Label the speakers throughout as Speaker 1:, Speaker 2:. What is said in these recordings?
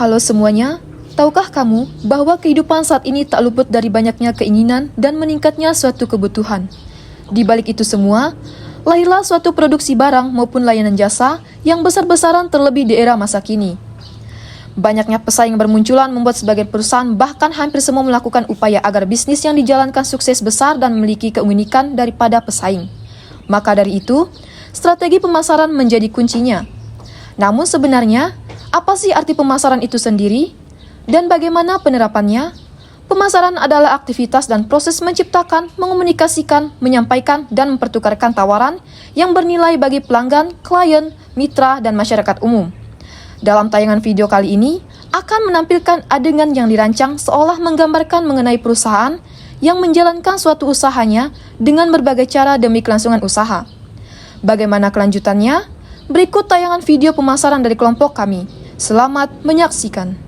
Speaker 1: Halo semuanya, tahukah kamu bahwa kehidupan saat ini tak luput dari banyaknya keinginan dan meningkatnya suatu kebutuhan? Di balik itu semua, lahirlah suatu produksi barang maupun layanan jasa yang besar-besaran terlebih di era masa kini. Banyaknya pesaing bermunculan membuat sebagian perusahaan bahkan hampir semua melakukan upaya agar bisnis yang dijalankan sukses besar dan memiliki keunikan daripada pesaing. Maka dari itu, strategi pemasaran menjadi kuncinya. Namun sebenarnya, apa sih arti pemasaran itu sendiri? Dan bagaimana penerapannya? Pemasaran adalah aktivitas dan proses menciptakan, mengomunikasikan, menyampaikan, dan mempertukarkan tawaran yang bernilai bagi pelanggan, klien, mitra, dan masyarakat umum. Dalam tayangan video kali ini, akan menampilkan adegan yang dirancang seolah menggambarkan mengenai perusahaan yang menjalankan suatu usahanya dengan berbagai cara demi kelangsungan usaha. Bagaimana kelanjutannya? Berikut tayangan video pemasaran dari kelompok kami. Selamat menyaksikan.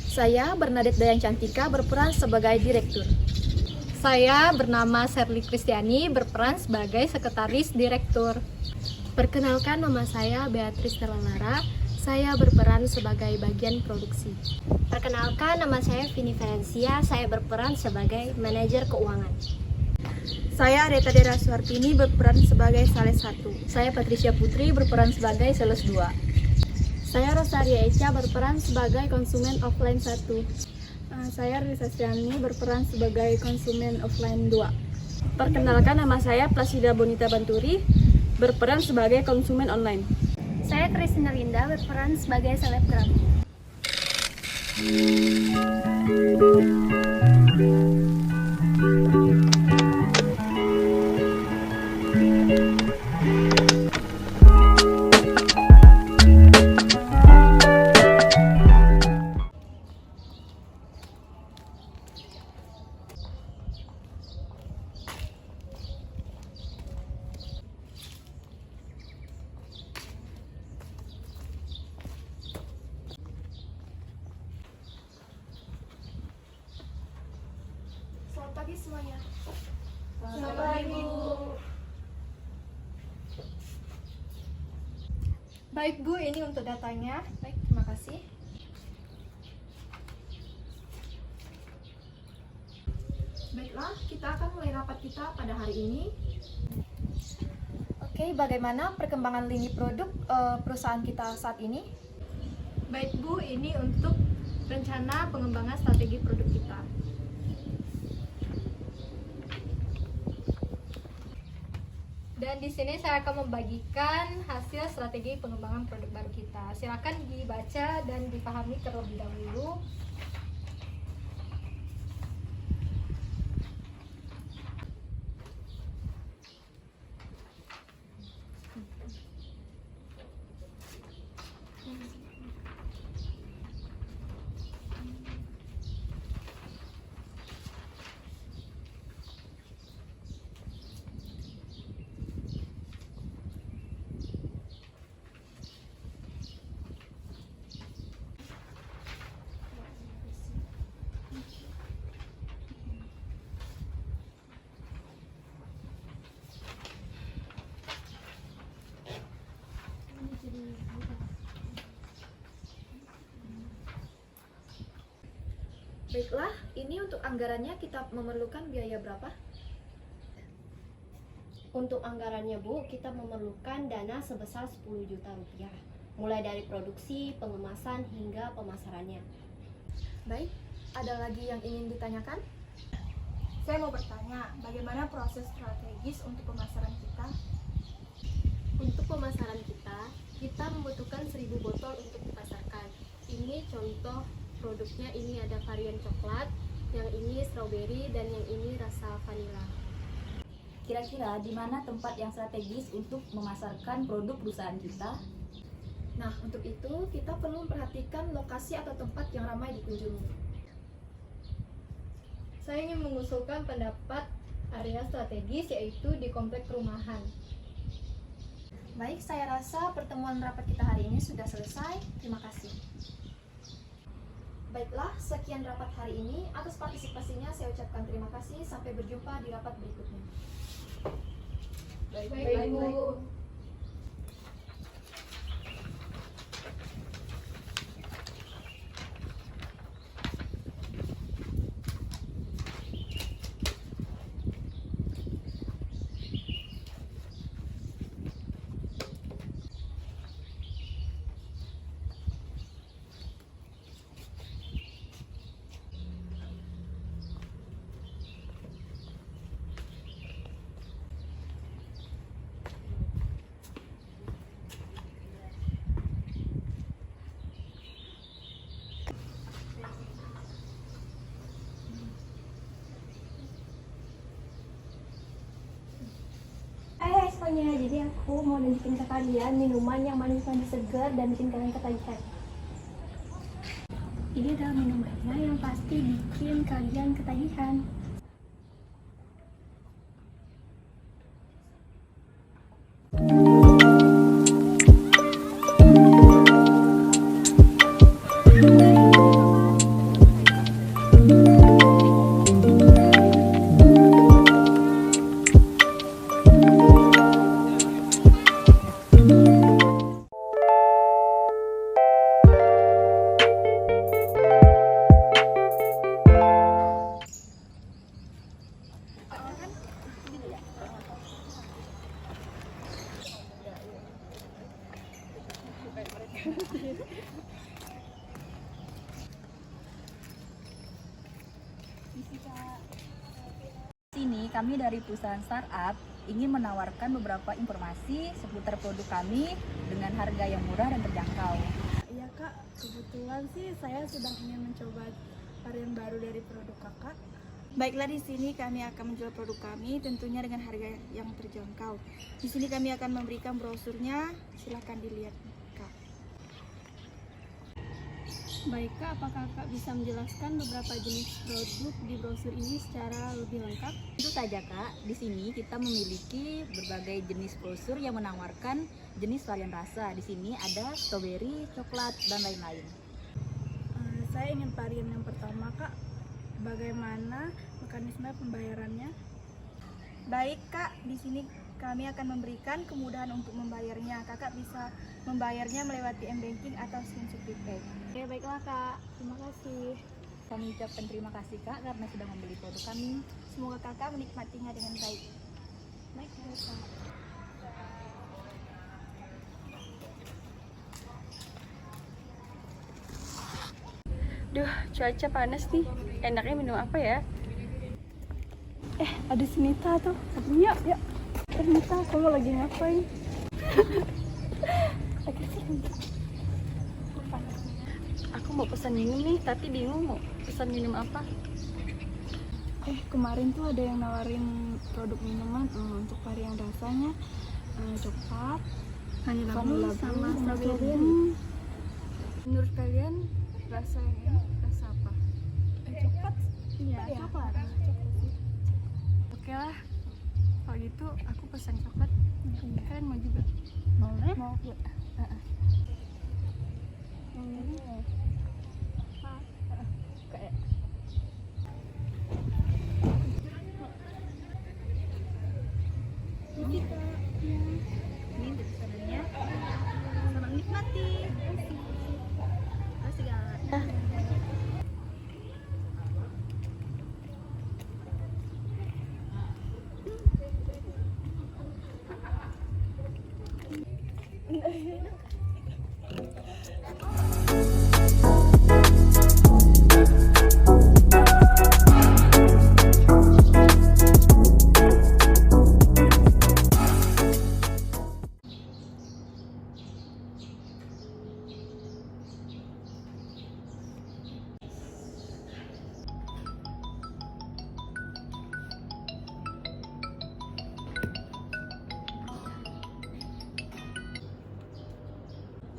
Speaker 1: Saya Bernadette Dayan Cantika berperan sebagai direktur.
Speaker 2: Saya bernama Sherly Kristiani berperan sebagai sekretaris direktur.
Speaker 3: Perkenalkan, nama saya Beatrice Lara. Saya berperan sebagai bagian produksi.
Speaker 4: Perkenalkan, nama saya Vini Ferencia. Saya berperan sebagai manajer keuangan.
Speaker 5: Saya Reta Dera Suartini berperan sebagai sales 1.
Speaker 6: Saya Patricia Putri berperan sebagai sales 2.
Speaker 7: Saya Rosaria Echa berperan sebagai konsumen offline 1.
Speaker 8: Saya Risa Siani berperan sebagai konsumen offline 2.
Speaker 9: Perkenalkan, nama saya Plasida Bonita Banturi berperan sebagai konsumen online.
Speaker 10: Saya Kristina Linda berperan sebagai selebgram.
Speaker 1: Selamat pagi semuanya.
Speaker 5: Selamat pagi, Bu.
Speaker 2: Baik Bu, ini untuk datanya.
Speaker 1: Baik, terima kasih. Baiklah, kita akan mulai rapat kita pada hari ini. Oke, bagaimana perkembangan lini produk perusahaan kita saat ini?
Speaker 2: Baik Bu, ini untuk rencana pengembangan strategi produk kita. Dan di sini saya akan membagikan hasil strategi pengembangan produk baru kita. Silakan dibaca dan dipahami terlebih dahulu.
Speaker 1: Baiklah, ini untuk anggarannya kita memerlukan biaya berapa?
Speaker 4: Untuk anggarannya Bu, kita memerlukan dana sebesar 10 juta rupiah, mulai dari produksi, pengemasan, hingga pemasarannya.
Speaker 1: Baik, ada lagi yang ingin ditanyakan?
Speaker 5: Saya mau bertanya, bagaimana proses strategis untuk pemasaran kita?
Speaker 3: Untuk pemasaran kita membutuhkan 1000 botol untuk dipasarkan. Ini contoh produknya, ini ada varian coklat, yang ini strawberry, dan yang ini rasa vanila.
Speaker 6: Kira-kira di mana tempat yang strategis untuk memasarkan produk perusahaan kita?
Speaker 1: Nah, untuk itu kita perlu memperhatikan lokasi atau tempat yang ramai dikunjungi.
Speaker 2: Saya ingin mengusulkan pendapat area strategis, yaitu di komplek perumahan.
Speaker 1: Baik, saya rasa pertemuan rapat kita hari ini sudah selesai. Terima kasih. Baiklah, sekian rapat hari ini. Atas partisipasinya saya ucapkan terima kasih. Sampai berjumpa di rapat berikutnya.
Speaker 2: Baik, Bu.
Speaker 10: rasanya. Jadi aku mau nunjukin ke kalian minuman yang manis-manis segar dan bikin kalian ketagihan. Ini adalah minumannya yang pasti bikin kalian ketagihan.
Speaker 6: Sini kami dari perusahaan startup ingin menawarkan beberapa informasi seputar produk kami dengan harga yang murah dan terjangkau.
Speaker 8: Iya kak, kebetulan sih saya sedang ingin mencoba varian baru dari produk kakak.
Speaker 5: Baiklah, di sini kami akan menjual produk kami tentunya dengan harga yang terjangkau. Di sini kami akan memberikan brosurnya, silahkan dilihat Kak.
Speaker 7: Baik kak, apakah kakak bisa menjelaskan beberapa jenis produk di brosur ini secara lebih lengkap?
Speaker 6: Tentu saja Kak, di sini kita memiliki berbagai jenis brosur yang menawarkan jenis varian rasa. Di sini ada strawberry, coklat, dan lain-lain.
Speaker 8: Saya ingin varian yang pertama kak. Bagaimana mekanisme pembayarannya?
Speaker 5: Baik Kak, di sini kami akan memberikan kemudahan untuk membayarnya. Kakak bisa membayarnya melewati m-banking atau Skin Pay.
Speaker 7: Oke, baiklah kak. Terima kasih.
Speaker 6: Kami ucapkan terima kasih Kak karena sudah membeli produk kami.
Speaker 5: Semoga Kakak menikmatinya dengan baik.
Speaker 7: Baik kak.
Speaker 9: Duh, cuaca panas nih. Enaknya minum apa ya? Ada si Nita tuh. Yuk, yuk. Nita, kamu lagi ngapain? Aku mau pesan minum nih, tapi bingung mau pesan minum apa.
Speaker 8: Kemarin tuh ada yang nawarin produk minuman untuk varian rasanya coklat, vanilla sama strawberry.
Speaker 9: Menurut kalian rasa yang enak rasa apa?
Speaker 8: Coklat?
Speaker 7: Iya, coklat.
Speaker 9: Oke lah, kalau gitu aku pesan coklat. Kalian mau juga?
Speaker 6: Mau?
Speaker 9: Mau.
Speaker 6: Kayak ini untuk pesanannya.
Speaker 5: Selamat menikmati. Terima kasih Kak.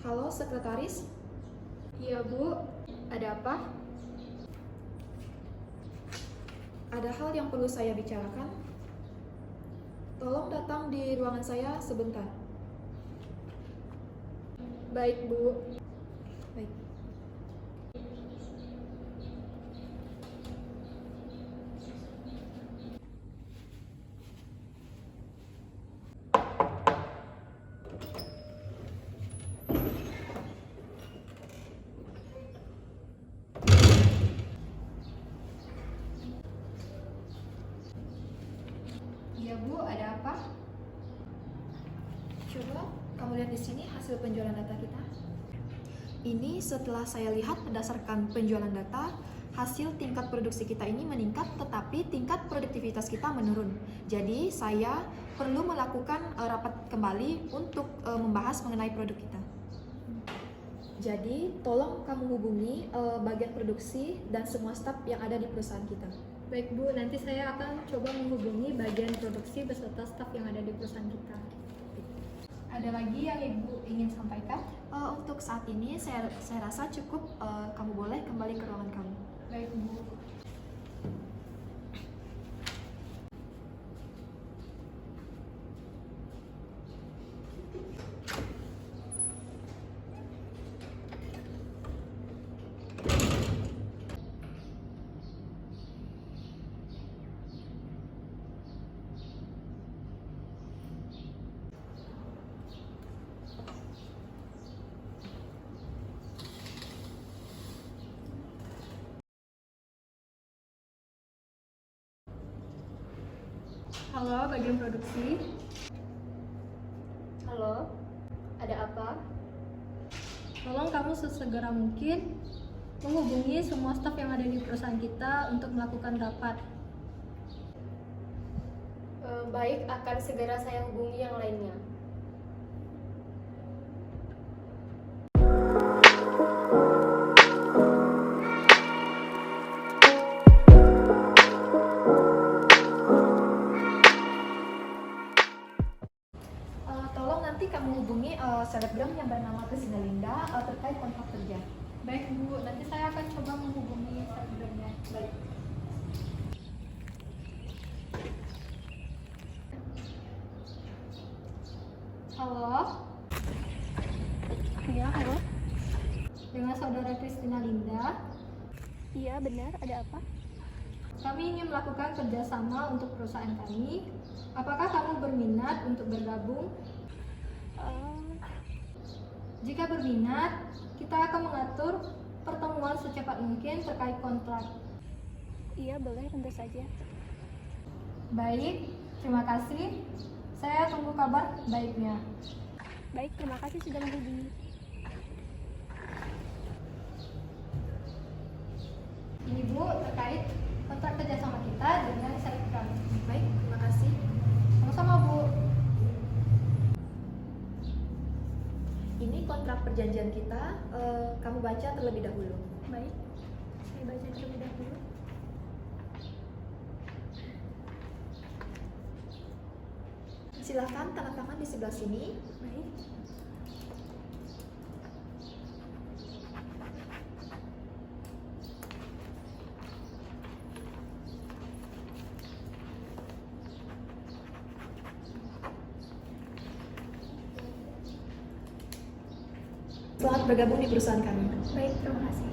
Speaker 1: Halo sekretaris,
Speaker 2: Iya Bu, ada apa?
Speaker 1: ada hal yang perlu saya bicarakan. Tolong datang di ruangan saya sebentar.
Speaker 2: Baik Bu.
Speaker 1: Baik.
Speaker 2: Iya Bu, ada apa?
Speaker 1: Coba kamu lihat di sini hasil penjualan data kita. Ini setelah saya lihat berdasarkan penjualan data, hasil tingkat produksi kita ini meningkat, tetapi tingkat produktivitas kita menurun. Jadi saya perlu melakukan rapat kembali untuk membahas mengenai produk kita. Jadi tolong kamu hubungi bagian produksi dan semua staf yang ada di perusahaan kita.
Speaker 2: Baik Bu, nanti saya akan coba menghubungi bagian produksi beserta staf yang ada di perusahaan kita. Ada lagi yang Ibu ingin sampaikan?
Speaker 10: Untuk saat ini saya rasa cukup. Kamu boleh kembali ke ruangan kamu.
Speaker 2: Baik, Bu. Halo, bagian produksi.
Speaker 4: Halo, ada apa?
Speaker 2: Tolong kamu sesegera mungkin menghubungi semua staf yang ada di perusahaan kita untuk melakukan rapat.
Speaker 4: Baik, akan segera saya hubungi yang lainnya.
Speaker 10: Tolong nanti kamu hubungi selebgram yang bernama Kristina Linda terkait kontrak kerja.
Speaker 2: Baik, Bu, nanti saya akan coba menghubungi selebgramnya. Baik. Halo,
Speaker 7: Iya, halo.
Speaker 2: dengan saudara Kristina Linda.
Speaker 7: Iya, benar. Ada apa?
Speaker 2: Kami ingin melakukan kerjasama untuk perusahaan kami. Apakah kamu berminat untuk bergabung? Jika berminat, kita akan mengatur pertemuan secepat mungkin terkait kontrak.
Speaker 7: Iya, boleh, tentu saja.
Speaker 2: Baik, terima kasih. Saya tunggu kabar baiknya.
Speaker 7: Baik, terima kasih sudah menghubungi.
Speaker 2: Ini Bu, terkait kontrak kerjasama kita dengan selebgram.
Speaker 10: Baik, terima kasih.
Speaker 2: Sama-sama, Bu.
Speaker 10: Ini kontrak perjanjian kita. Kamu baca terlebih dahulu.
Speaker 7: Baik, saya baca terlebih dahulu.
Speaker 10: Silahkan tanda tangan di sebelah sini.
Speaker 7: Baik.
Speaker 10: Selamat bergabung di perusahaan kami.
Speaker 7: Baik, terima kasih.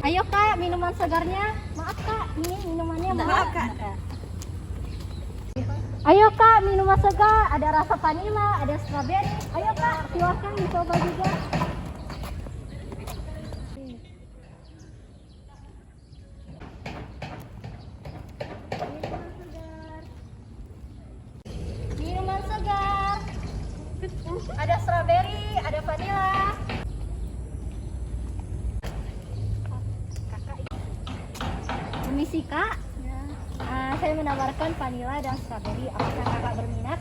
Speaker 3: Ayo Kak, minuman segarnya. Maaf Kak, ini minumannya maaf. Ayo Kak, minuman segar. Ada rasa vanila, ada strawberry. Ayo Kak, silahkan dicoba juga. Minuman segar. Ada strawberry, ada vanila. Permisi Kak, saya menawarkan vanila dan strawberry. Apakah Kakak berminat?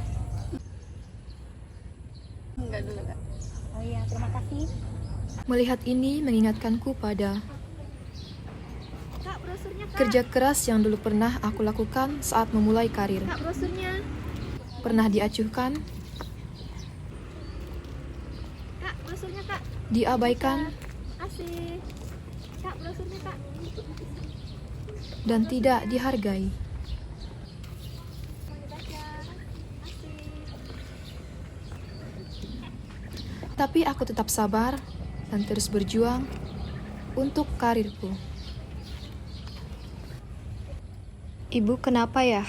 Speaker 9: Enggak dulu, Kak.
Speaker 3: Oh iya, terima kasih.
Speaker 1: Melihat ini mengingatkanku pada
Speaker 3: Kak, brosurnya Kak.
Speaker 1: kerja keras yang dulu pernah aku lakukan saat memulai karir.
Speaker 3: Kak, brosurnya.
Speaker 1: Pernah diacuhkan,
Speaker 3: Kak, brosurnya Kak.
Speaker 1: diabaikan,
Speaker 3: Asik. Kak, brosurnya Kak.
Speaker 1: dan tidak dihargai. Tapi aku tetap sabar dan terus berjuang untuk karirku. Ibu, kenapa ya?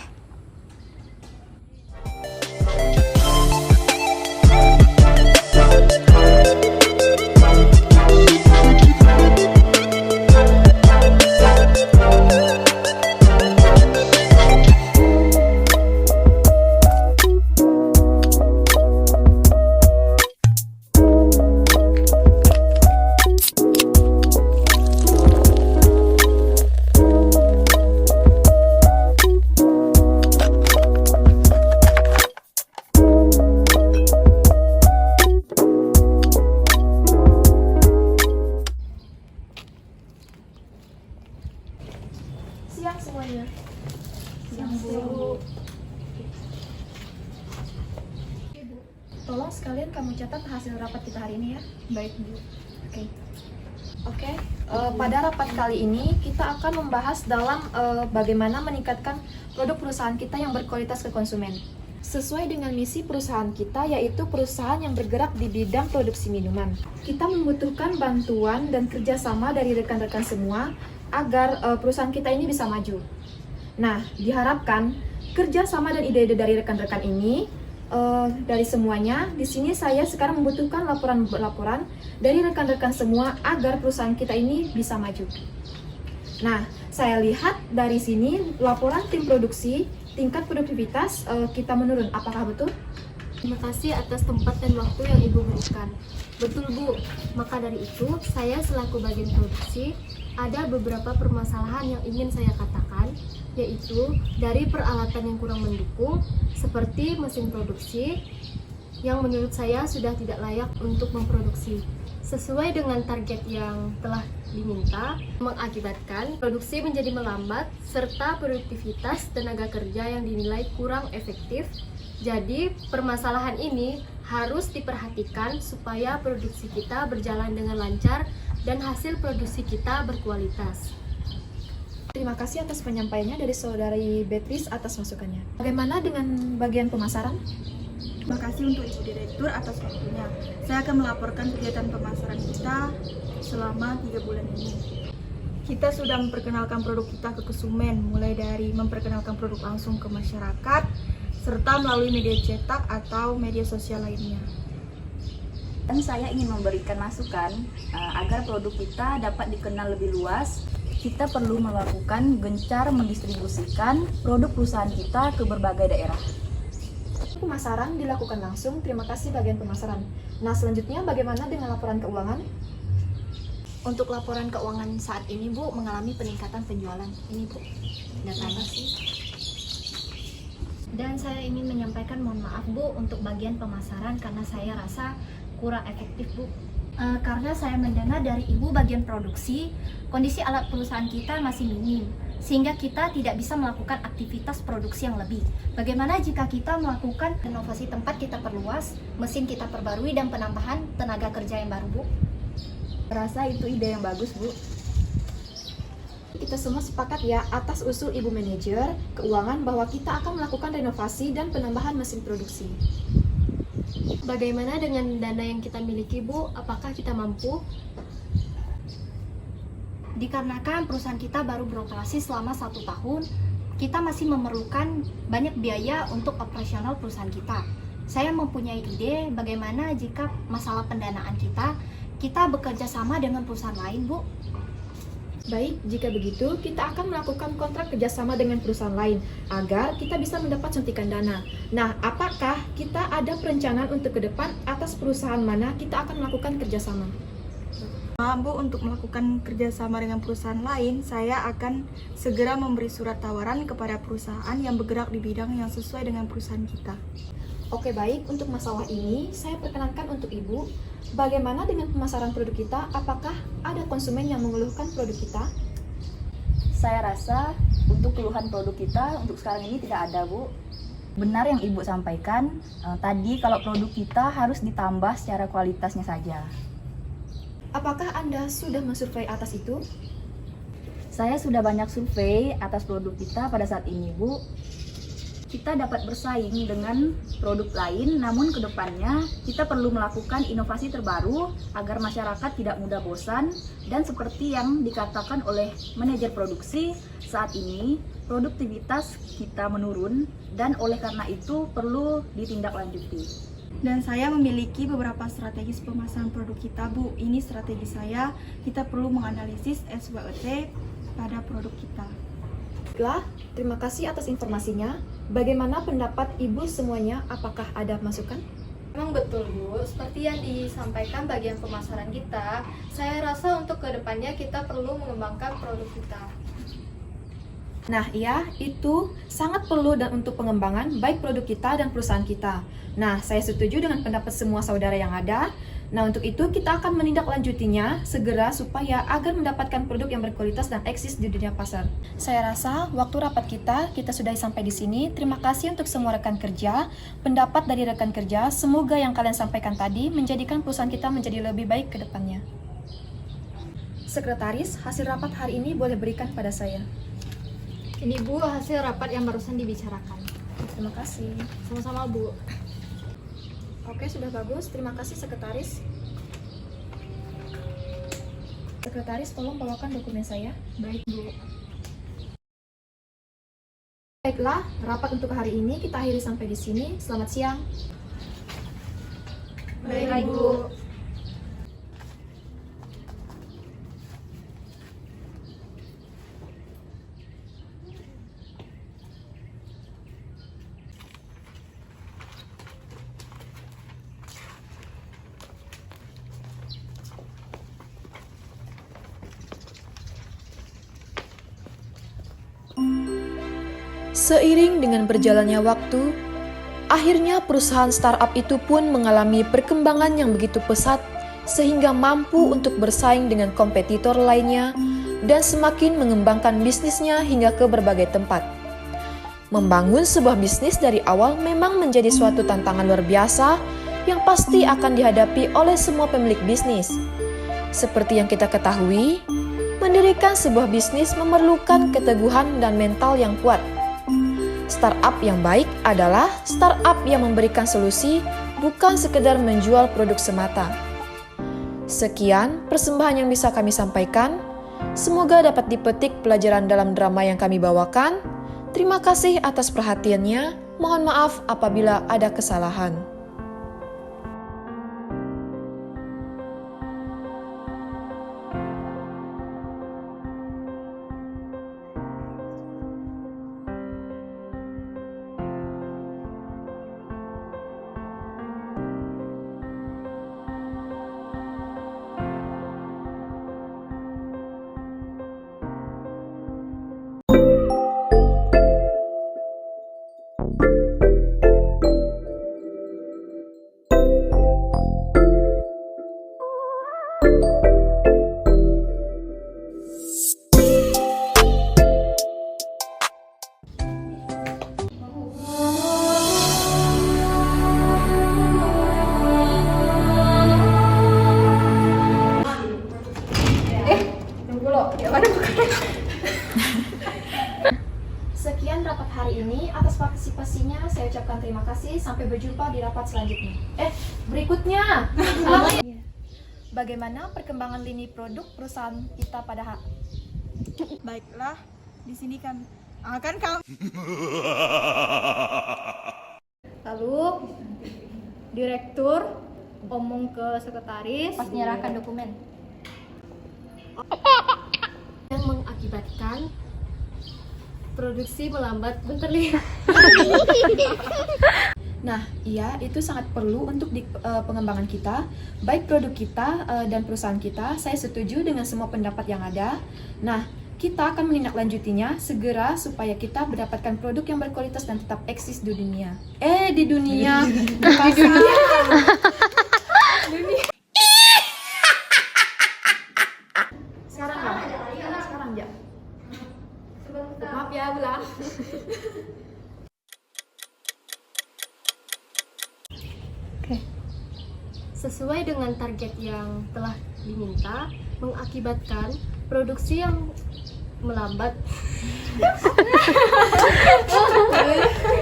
Speaker 10: Baik, Bu. Oke. Pada rapat kali ini kita akan membahas dalam bagaimana meningkatkan produk perusahaan kita yang berkualitas ke konsumen. Sesuai dengan misi perusahaan kita, yaitu perusahaan yang bergerak di bidang produksi minuman. Kita membutuhkan bantuan dan kerjasama dari rekan-rekan semua agar perusahaan kita ini bisa maju. Nah, diharapkan kerjasama dan ide-ide dari rekan-rekan ini dari semuanya. Di sini saya sekarang membutuhkan laporan dari rekan-rekan semua agar perusahaan kita ini bisa maju. Nah, saya lihat dari sini laporan tim produksi, tingkat produktivitas kita menurun. Apakah betul?
Speaker 3: Terima kasih atas tempat dan waktu yang Ibu berikan. Betul, Bu. Maka dari itu, saya selaku bagian produksi, ada beberapa permasalahan yang ingin saya katakan, yaitu dari peralatan yang kurang mendukung, seperti mesin produksi, yang menurut saya sudah tidak layak untuk memproduksi sesuai dengan target yang telah diminta, mengakibatkan produksi menjadi melambat, serta produktivitas tenaga kerja yang dinilai kurang efektif. Jadi, permasalahan ini harus diperhatikan supaya produksi kita berjalan dengan lancar dan hasil produksi kita berkualitas.
Speaker 10: Terima kasih atas penyampaiannya dari Saudari Beatrice atas masukannya. Bagaimana dengan bagian pemasaran?
Speaker 5: Terima kasih untuk Ibu Direktur atas waktunya. Saya akan melaporkan kegiatan pemasaran kita selama 3 bulan ini. Kita sudah memperkenalkan produk kita ke konsumen, mulai dari memperkenalkan produk langsung ke masyarakat, serta melalui media cetak atau media sosial lainnya.
Speaker 6: Dan saya ingin memberikan masukan agar produk kita dapat dikenal lebih luas. Kita perlu melakukan gencar mendistribusikan produk perusahaan kita ke berbagai daerah.
Speaker 10: Pemasaran dilakukan langsung. Terima kasih bagian pemasaran. Nah, selanjutnya bagaimana dengan laporan keuangan?
Speaker 4: Untuk laporan keuangan saat ini, Bu, mengalami peningkatan penjualan. Ini, Bu, datanya. Dan saya ingin menyampaikan mohon maaf, Bu, untuk bagian pemasaran karena saya rasa kurang efektif, Bu. Karena saya mendengar dari Ibu bagian produksi, kondisi alat perusahaan kita masih minim, sehingga kita tidak bisa melakukan aktivitas produksi yang lebih. Bagaimana jika kita melakukan inovasi tempat kita perluas, mesin kita perbarui, dan penambahan tenaga kerja yang baru, Bu?
Speaker 6: Rasa itu ide yang bagus, Bu.
Speaker 10: Kita semua sepakat ya atas usul Ibu Manajer Keuangan bahwa kita akan melakukan renovasi dan penambahan mesin produksi.
Speaker 3: Bagaimana dengan dana yang kita miliki, Bu? Apakah kita mampu?
Speaker 4: Dikarenakan perusahaan kita baru beroperasi selama 1 tahun, kita masih memerlukan banyak biaya untuk operasional perusahaan kita. Saya mempunyai ide bagaimana jika masalah pendanaan kita bekerja sama dengan perusahaan lain, Bu.
Speaker 10: Baik, jika begitu kita akan melakukan kontrak kerjasama dengan perusahaan lain agar kita bisa mendapat suntikan dana. Nah, apakah kita ada perencanaan untuk ke depan atas perusahaan mana kita akan melakukan kerjasama?
Speaker 5: Bu, untuk melakukan kerjasama dengan perusahaan lain, saya akan segera memberi surat tawaran kepada perusahaan yang bergerak di bidang yang sesuai dengan perusahaan kita.
Speaker 10: Oke, baik. Untuk masalah ini, saya perkenankan untuk Ibu, bagaimana dengan pemasaran produk kita? Apakah ada konsumen yang mengeluhkan produk kita?
Speaker 6: Saya rasa untuk keluhan produk kita untuk sekarang ini tidak ada, Bu. Benar yang Ibu sampaikan, tadi kalau produk kita harus ditambah secara kualitasnya saja.
Speaker 10: Apakah Anda sudah mensurvei atas itu?
Speaker 6: Saya sudah banyak survei atas produk kita pada saat ini, Bu. Kita dapat bersaing dengan produk lain, namun kedepannya kita perlu melakukan inovasi terbaru agar masyarakat tidak mudah bosan. Dan seperti yang dikatakan oleh manajer produksi, saat ini produktivitas kita menurun dan oleh karena itu perlu ditindaklanjuti.
Speaker 5: Dan saya memiliki beberapa strategis pemasaran produk kita, Bu. Ini strategi saya, kita perlu menganalisis SWOT pada produk kita.
Speaker 10: Baiklah, terima kasih atas informasinya. Bagaimana pendapat Ibu semuanya? Apakah ada masukan?
Speaker 2: Memang betul, Bu. Seperti yang disampaikan bagian pemasaran kita, saya rasa untuk kedepannya kita perlu mengembangkan produk kita.
Speaker 10: Nah, iya, itu sangat perlu dan untuk pengembangan baik produk kita dan perusahaan kita. Nah, saya setuju dengan pendapat semua saudara yang ada. Nah, untuk itu kita akan menindaklanjutinya segera supaya agar mendapatkan produk yang berkualitas dan eksis di dunia pasar. Saya rasa waktu rapat kita sudah sampai di sini. Terima kasih untuk semua rekan kerja, pendapat dari rekan kerja. Semoga yang kalian sampaikan tadi menjadikan perusahaan kita menjadi lebih baik ke depannya. Sekretaris, hasil rapat hari ini boleh berikan pada saya.
Speaker 2: Ini Bu, hasil rapat yang barusan dibicarakan.
Speaker 10: Terima kasih.
Speaker 2: Sama-sama Bu.
Speaker 10: Oke, sudah bagus. Terima kasih, Sekretaris. Sekretaris, tolong bawakan dokumen saya.
Speaker 2: Baik Bu.
Speaker 10: Baiklah, rapat untuk hari ini kita akhiri sampai di sini. Selamat siang.
Speaker 2: Baik Bu.
Speaker 1: Seiring dengan berjalannya waktu, akhirnya perusahaan startup itu pun mengalami perkembangan yang begitu pesat sehingga mampu untuk bersaing dengan kompetitor lainnya dan semakin mengembangkan bisnisnya hingga ke berbagai tempat. Membangun sebuah bisnis dari awal memang menjadi suatu tantangan luar biasa yang pasti akan dihadapi oleh semua pemilik bisnis. Seperti yang kita ketahui, mendirikan sebuah bisnis memerlukan keteguhan dan mental yang kuat. Startup yang baik adalah startup yang memberikan solusi, bukan sekedar menjual produk semata. Sekian persembahan yang bisa kami sampaikan. Semoga dapat dipetik pelajaran dalam drama yang kami bawakan. Terima kasih atas perhatiannya. Mohon maaf apabila ada kesalahan.
Speaker 10: Sekian rapat hari ini. Atas partisipasinya saya ucapkan terima kasih. Sampai berjumpa di rapat selanjutnya. Berikutnya. Bagaimana perkembangan lini produk perusahaan kita pada
Speaker 5: Baiklah, di sini kan akan kamu.
Speaker 2: Lalu direktur omong ke sekretaris
Speaker 4: Pas menyerahkan dokumen.
Speaker 3: Yang mengakibatkan produksi melambat. Bentar lihat.
Speaker 10: Nah, iya, itu sangat perlu untuk di pengembangan kita, baik produk kita dan perusahaan kita. Saya setuju dengan semua pendapat yang ada. Nah, kita akan menindaklanjutinya segera supaya kita mendapatkan produk yang berkualitas dan tetap eksis di dunia. Di dunia. Di dunia. Sekarang kan? Sekarang ya. Maaf ya, ulang.
Speaker 3: Sesuai dengan target yang telah diminta, mengakibatkan produksi yang melambat.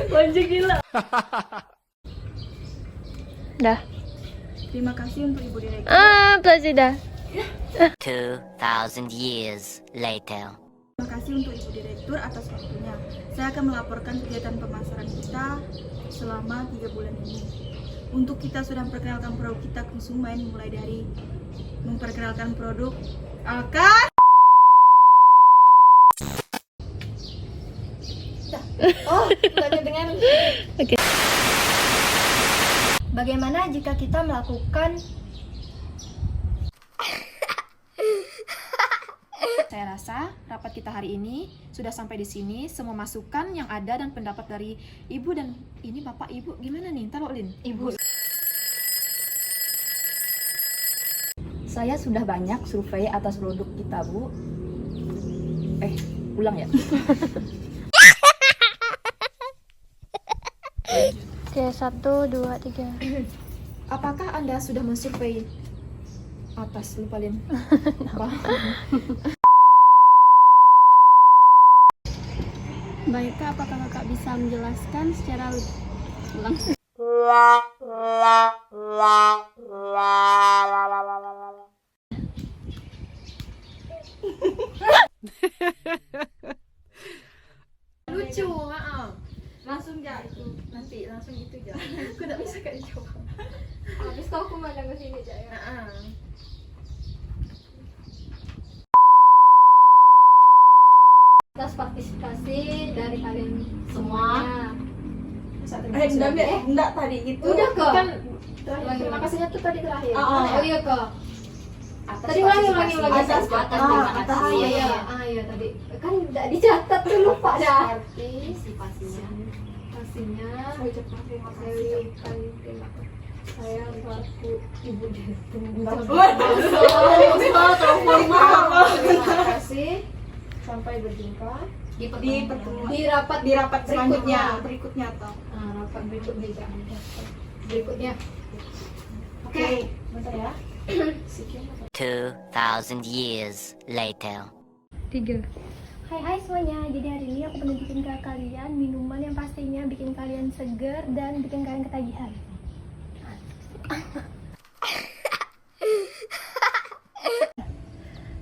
Speaker 3: Lanjut gila.
Speaker 7: Dah.
Speaker 5: Terima kasih untuk Ibu Direktur.
Speaker 7: Sudah.
Speaker 11: 2,000 years later.
Speaker 5: Terima kasih untuk Ibu Direktur atas waktunya. Saya akan melaporkan kegiatan pemasaran kita selama 3 bulan ini. Untuk kita sudah memperkenalkan produk kita ke konsumen, mulai dari memperkenalkan produk akan
Speaker 10: Dengan
Speaker 4: Bagaimana jika kita melakukan
Speaker 10: Saya rasa rapat kita hari ini sudah sampai di sini. Semua masukan yang ada dan pendapat dari Ibu dan ini Bapak Ibu gimana nih? Taruh Lin.
Speaker 4: Ibu.
Speaker 6: Saya sudah banyak survei atas produk kita, Bu. Ulang ya.
Speaker 7: Oke, 1, 2, 3.
Speaker 10: Apakah Anda sudah mensurvei atas lupa Lin? Apa?
Speaker 7: Baik Kak, apakah Kakak bisa menjelaskan secara ulang?
Speaker 10: Lucu, maaf.
Speaker 5: Langsung ya itu. Nanti langsung itu aja.
Speaker 10: Aku tidak bisa kayak coba.
Speaker 2: Habis itu aku mandang ke sini aja ya. Atas partisipasi dari kalian semua.
Speaker 5: Enggak tadi itu.
Speaker 2: Udah kok.
Speaker 10: Kan terima kasihnya tuh tadi terakhir.
Speaker 2: Oh iya kok.
Speaker 10: Atas
Speaker 2: Tadi ulangi
Speaker 10: partisipasi.
Speaker 2: atas iya tadi kan tidak dicatat tuh lupa dah.
Speaker 10: Partisipasinya.
Speaker 2: Pastinya saya ucapkan terima saya selaku ibu direktur.
Speaker 10: Terima kasih. Sampai berjumpa
Speaker 2: Di rapat
Speaker 5: berikutnya atau
Speaker 2: rapat berikutnya.
Speaker 10: Oke, bentar ya.
Speaker 11: 2,000 years later.
Speaker 2: 3.
Speaker 7: Hai semuanya, jadi hari ini aku menunjukin ke kalian minuman yang pastinya bikin kalian seger dan bikin kalian ketagihan.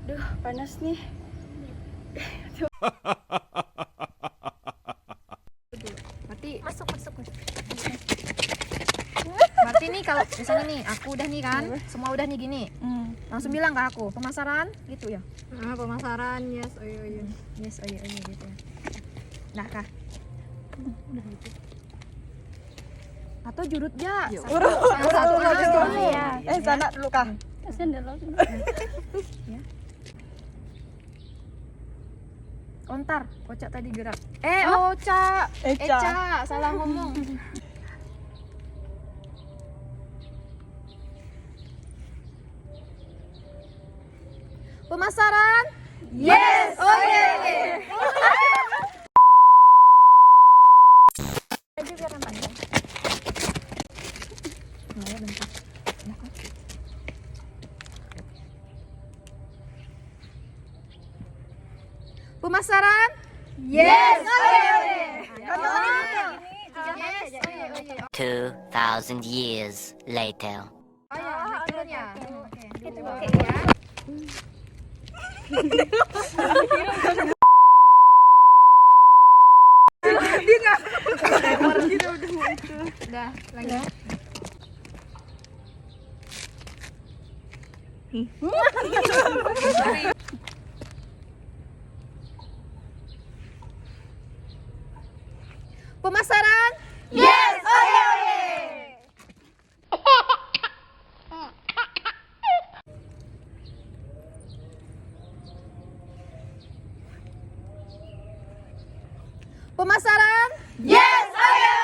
Speaker 8: Duh, panas nih.
Speaker 12: Berarti nih kalau misalnya nih aku udah nih kan, semua udah nih gini, langsung bilang ke aku pemasaran gitu ya.
Speaker 2: Pemasaran yes, iya.
Speaker 12: Yes, oh iya gitu ya. Nah kah? Udah gitu. Atau jurut ya? Satu habis dulu.
Speaker 8: Sana dulu kah?
Speaker 12: Ya. Ontar, Oca tadi gerak. Oca, Eca, salah ngomong. Pemasaran? Yes! Oh yeah! Aja biar panjang. Nah, ya bentar. Nah, kan? Pemasaran? Yes! Oh yeah!
Speaker 11: 2,000 years later.
Speaker 12: Oh ya, naik turun ya. Oke. Itu oke ya. Udah, lagi. Pemasaran? Yes! Oh yeah! Pemasaran? Yes! Oh yeah!